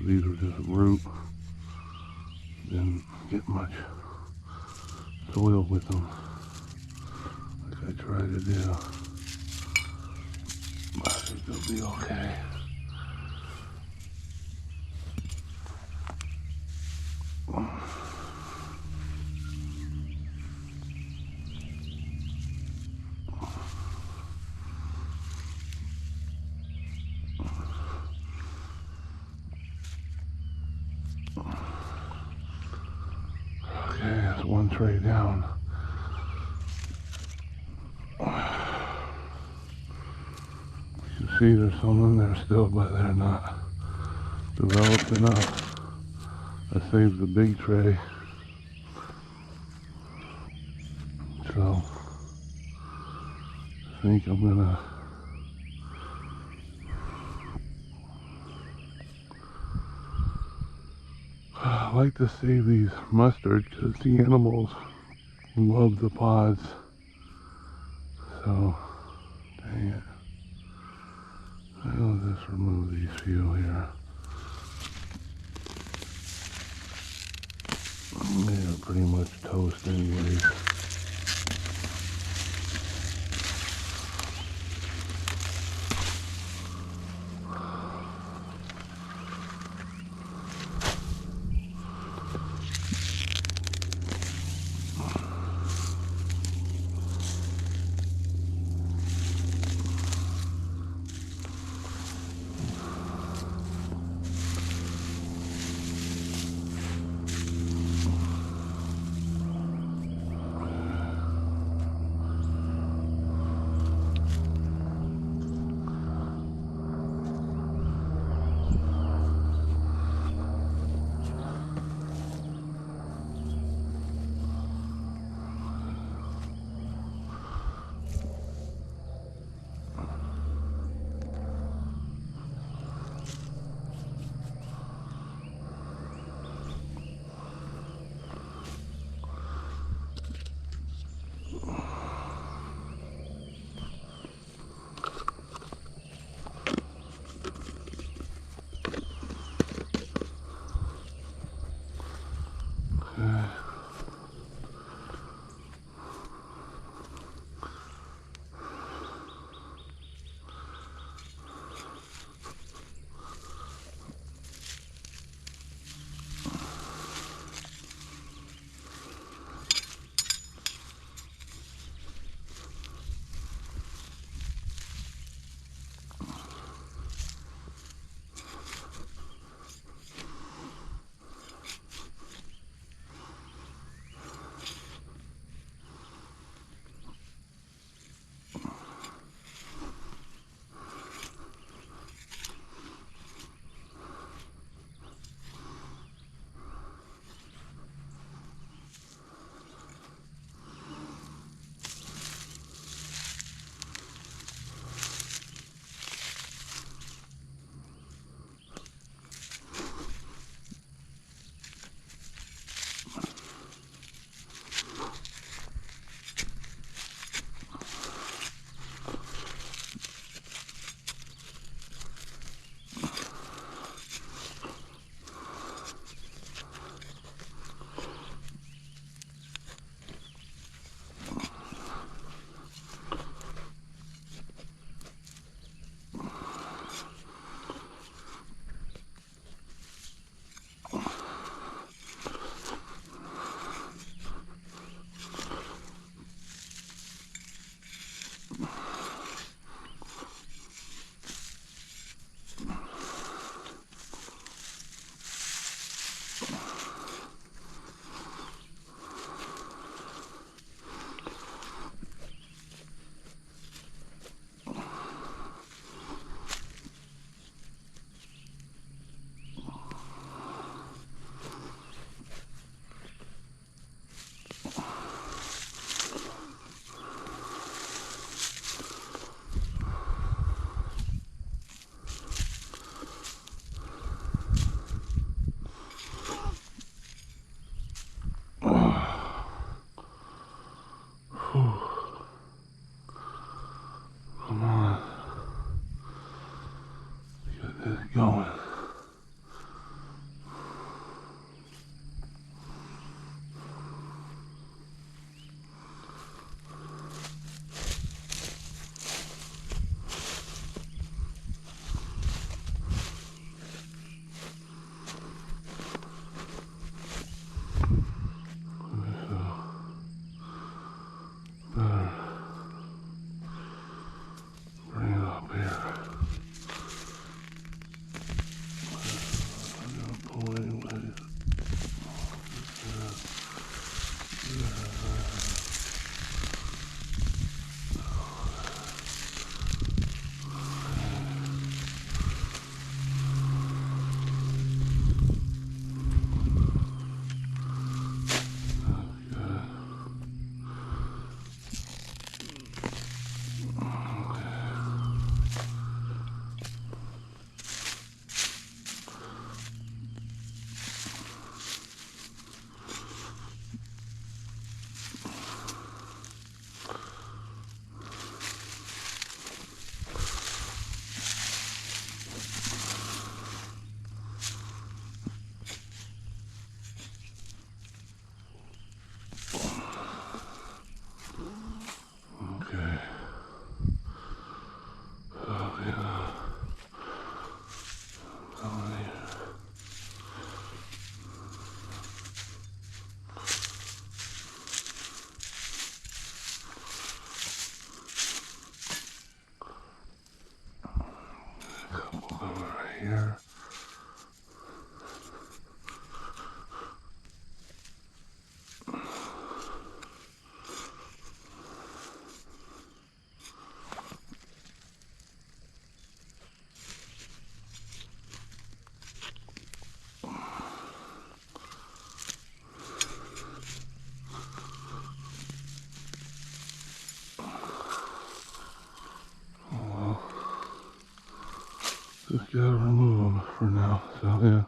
these were just root. Didn't get much soil with them like I tried to do. But I think they'll be okay. Okay, that's one tray down. You can see there's some in there still, but they're not developed enough. I saved the big tray. So I think I'm gonna I like to save these mustards because the animals love the pods. So, dang it. I'll just remove these few here. They're pretty much toast anyways. Just gotta remove them for now. So yeah,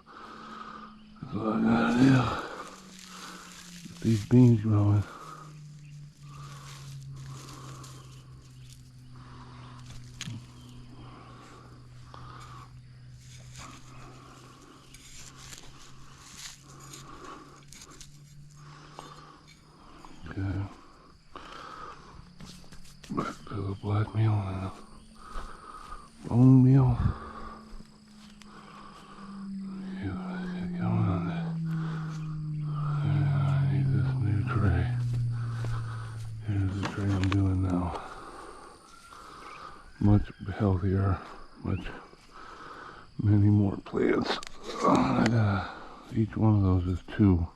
that's all I gotta do. Get these beans growing. Okay. Back to the black meal and the bone meal. See what I get going on this. I need this new tray. Here's the tray I'm doing now. Much healthier, many more plants. Each one of those is 2.